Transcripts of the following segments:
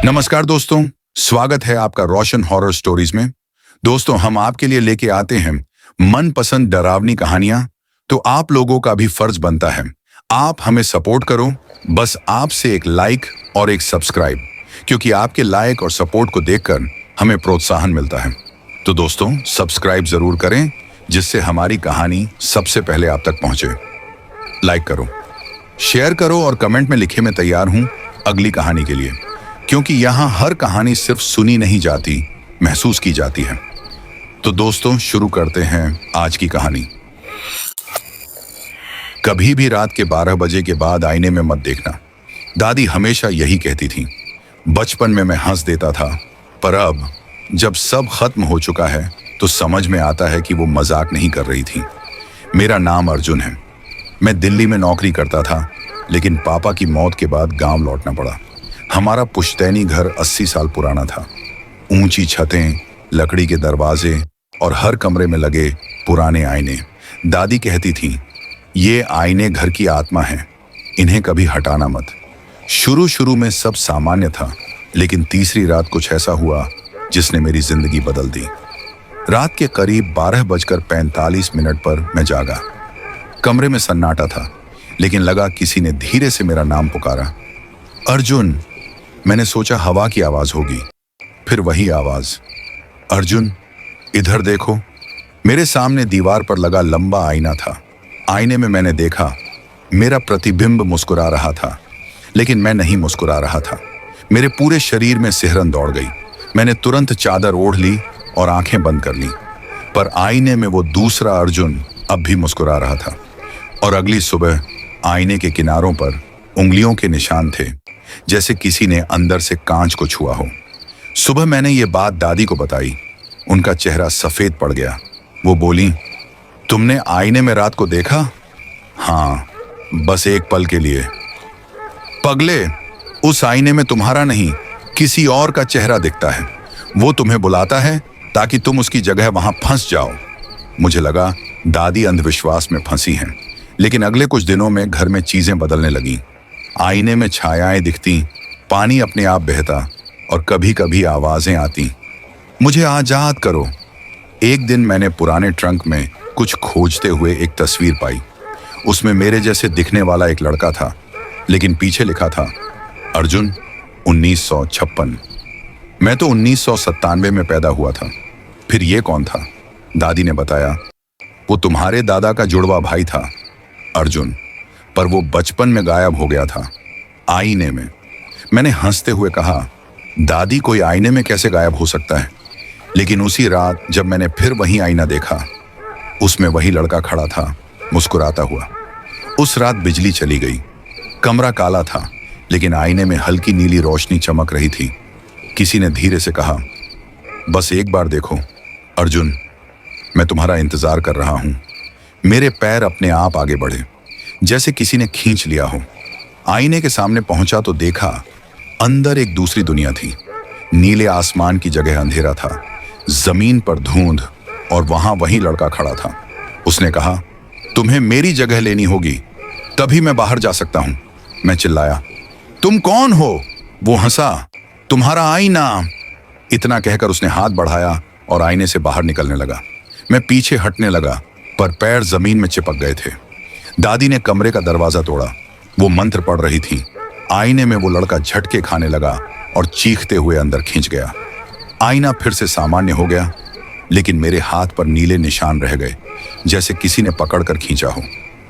नमस्कार दोस्तों, स्वागत है आपका रोशन हॉरर स्टोरीज में। दोस्तों, हम आपके लिए लेके आते हैं मनपसंद डरावनी कहानियां। तो आप लोगों का भी फर्ज बनता है आप हमें सपोर्ट करो। बस आपसे एक लाइक और एक सब्सक्राइब, क्योंकि आपके लाइक और सपोर्ट को देखकर हमें प्रोत्साहन मिलता है। तो दोस्तों, सब्सक्राइब जरूर करें, जिससे हमारी कहानी सबसे पहले आप तक पहुंचे। लाइक करो, शेयर करो और कमेंट में लिखे मैं तैयार हूं अगली कहानी के लिए, क्योंकि यहाँ हर कहानी सिर्फ सुनी नहीं जाती, महसूस की जाती है। तो दोस्तों, शुरू करते हैं आज की कहानी। कभी भी रात के 12 बजे के बाद आईने में मत देखना, दादी हमेशा यही कहती थी। बचपन में मैं हंस देता था, पर अब जब सब खत्म हो चुका है तो समझ में आता है कि वो मजाक नहीं कर रही थी। मेरा नाम अर्जुन है। मैं दिल्ली में नौकरी करता था, लेकिन पापा की मौत के बाद गांव लौटना पड़ा। हमारा पुश्तैनी घर 80 साल पुराना था। ऊंची छतें, लकड़ी के दरवाजे और हर कमरे में लगे पुराने आईने। दादी कहती थी, ये आईने घर की आत्मा हैं, इन्हें कभी हटाना मत। शुरू शुरू में सब सामान्य था, लेकिन तीसरी रात कुछ ऐसा हुआ जिसने मेरी जिंदगी बदल दी। रात के करीब 12:45 पर मैं जागा। कमरे में सन्नाटा था, लेकिन लगा किसी ने धीरे से मेरा नाम पुकारा। अर्जुन। मैंने सोचा हवा की आवाज होगी, फिर वही आवाज, अर्जुन इधर देखो। मेरे सामने दीवार पर लगा लंबा आईना था। आईने में मैंने देखा, मेरा प्रतिबिंब मुस्कुरा रहा था, लेकिन मैं नहीं मुस्कुरा रहा था। मेरे पूरे शरीर में सिहरन दौड़ गई। मैंने तुरंत चादर ओढ़ ली और आंखें बंद कर ली, पर आईने में वो दूसरा अर्जुन अब भी मुस्कुरा रहा था। और अगली सुबह आईने के किनारों पर उंगलियों के निशान थे, जैसे किसी ने अंदर से कांच को छुआ हो। सुबह मैंने ये बात दादी को बताई। उनका चेहरा सफेद पड़ गया। वो बोली, तुमने आईने में रात को देखा? हाँ, बस एक पल के लिए। पगले, उस आईने में तुम्हारा नहीं, किसी और का चेहरा दिखता है। वो तुम्हें बुलाता है ताकि तुम उसकी जगह वहां फंस जाओ। मुझे लगा दादी अंधविश्वास में फंसी हैं, लेकिन अगले कुछ दिनों में घर में चीजें बदलने लगीं। आईने में छायाएं दिखती, पानी अपने आप बहता और कभी कभी आवाजें आती, मुझे आजाद करो। एक दिन मैंने पुराने ट्रंक में कुछ खोजते हुए एक तस्वीर पाई। उसमें मेरे जैसे दिखने वाला एक लड़का था, लेकिन पीछे लिखा था, अर्जुन 1956। मैं तो 1997 में पैदा हुआ था। फिर ये कौन था? दादी ने बताया, वो तुम्हारे दादा का जुड़वा भाई था, अर्जुन, पर वो बचपन में गायब हो गया था, आईने में। मैंने हंसते हुए कहा, दादी कोई आईने में कैसे गायब हो सकता है? लेकिन उसी रात जब मैंने फिर वही आईना देखा, उसमें वही लड़का खड़ा था, मुस्कुराता हुआ। उस रात बिजली चली गई। कमरा काला था, लेकिन आईने में हल्की नीली रोशनी चमक रही थी। किसी ने धीरे से कहा, बस एक बार देखो अर्जुन, मैं तुम्हारा इंतजार कर रहा हूं। मेरे पैर अपने आप आगे बढ़े, जैसे किसी ने खींच लिया हो। आईने के सामने पहुंचा तो देखा, अंदर एक दूसरी दुनिया थी। नीले आसमान की जगह अंधेरा था, जमीन पर धुंध, और वहां वही लड़का खड़ा था। उसने कहा, तुम्हें मेरी जगह लेनी होगी, तभी मैं बाहर जा सकता हूं। मैं चिल्लाया, तुम कौन हो? वो हंसा, तुम्हारा आईना। इतना कहकर उसने हाथ बढ़ाया और आईने से बाहर निकलने लगा। मैं पीछे हटने लगा, पर पैर जमीन में चिपक गए थे। दादी ने कमरे का दरवाजा तोड़ा। वो मंत्र पढ़ रही थी। आईने में वो लड़का झटके खाने लगा और चीखते हुए अंदर खींच गया। आईना फिर से सामान्य हो गया, लेकिन मेरे हाथ पर नीले निशान रह गए, जैसे किसी ने पकड़कर खींचा हो।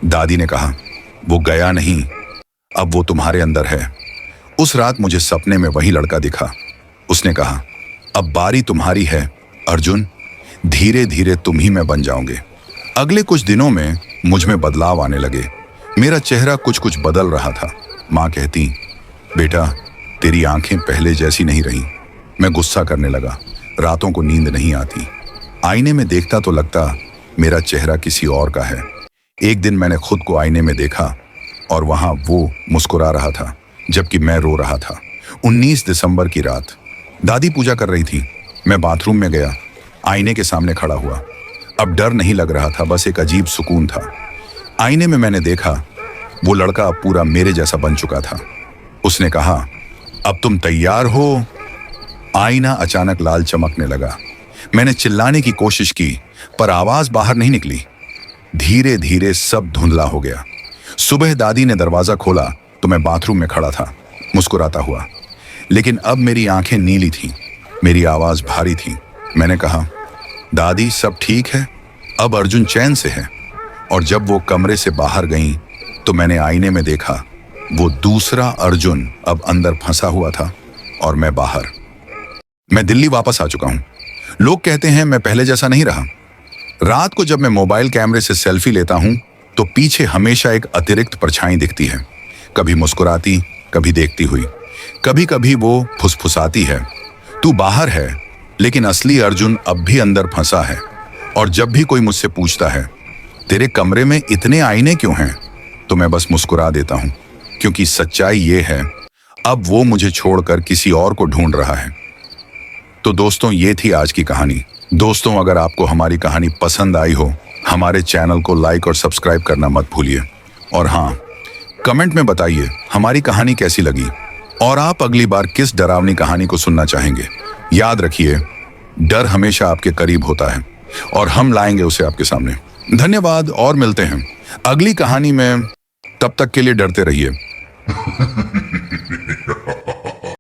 दादी ने कहा, वो गया नहीं, अब वो तुम्हारे अंदर है। उस रात मुझे सपने में वही लड़का दिखा। उसने कहा, अब बारी तुम्हारी है अर्जुन, धीरे धीरे तुम ही मैं बन जाओगे। अगले कुछ दिनों में मुझ में बदलाव आने लगे। मेरा चेहरा कुछ कुछ बदल रहा था। माँ कहती, बेटा तेरी आंखें पहले जैसी नहीं रही। मैं गुस्सा करने लगा। रातों को नींद नहीं आती। आईने में देखता तो लगता मेरा चेहरा किसी और का है। एक दिन मैंने खुद को आईने में देखा और वहां वो मुस्कुरा रहा था, जबकि मैं रो रहा था। 19 दिसंबर की रात। दादी पूजा कर रही थी। मैं बाथरूम में गया, आईने के सामने खड़ा हुआ। अब डर नहीं लग रहा था, बस एक अजीब सुकून था। आईने में मैंने देखा, वो लड़का अब पूरा मेरे जैसा बन चुका था। उसने कहा, अब तुम तैयार हो? आईना अचानक लाल चमकने लगा। मैंने चिल्लाने की कोशिश की, पर आवाज बाहर नहीं निकली। धीरे धीरे सब धुंधला हो गया। सुबह दादी ने दरवाजा खोला तो मैं बाथरूम में खड़ा था, मुस्कुराता हुआ। लेकिन अब मेरी आंखें नीली थीं, मेरी आवाज भारी थी। मैंने कहा, दादी सब ठीक है? अब अर्जुन चैन से है। और जब वो कमरे से बाहर गईं, तो मैंने आईने में देखा, वो दूसरा अर्जुन अब अंदर फंसा हुआ था और मैं बाहर। मैं दिल्ली वापस आ चुका हूं। लोग कहते हैं मैं पहले जैसा नहीं रहा। रात को जब मैं मोबाइल कैमरे से सेल्फी लेता हूं, तो पीछे हमेशा एक अतिरिक्त परछाई दिखती है, कभी मुस्कुराती, कभी देखती हुई। कभी कभी वो फुसफुसाती है, तू बाहर है, लेकिन असली अर्जुन अब भी अंदर फंसा है। और जब भी कोई मुझसे पूछता है, तेरे कमरे में इतने आईने क्यों हैं, तो मैं बस मुस्कुरा देता हूं, क्योंकि सच्चाई ये है, अब वो मुझे छोड़कर किसी और को ढूंढ रहा है। तो दोस्तों, ये थी आज की कहानी। दोस्तों, अगर आपको हमारी कहानी पसंद आई हो, हमारे चैनल को लाइक और सब्सक्राइब करना मत भूलिए। और हाँ, कमेंट में बताइए हमारी कहानी कैसी लगी और आप अगली बार किस डरावनी कहानी को सुनना चाहेंगे। याद रखिए, डर हमेशा आपके करीब होता है और हम लाएंगे उसे आपके सामने। धन्यवाद और मिलते हैं अगली कहानी में। तब तक के लिए डरते रहिए।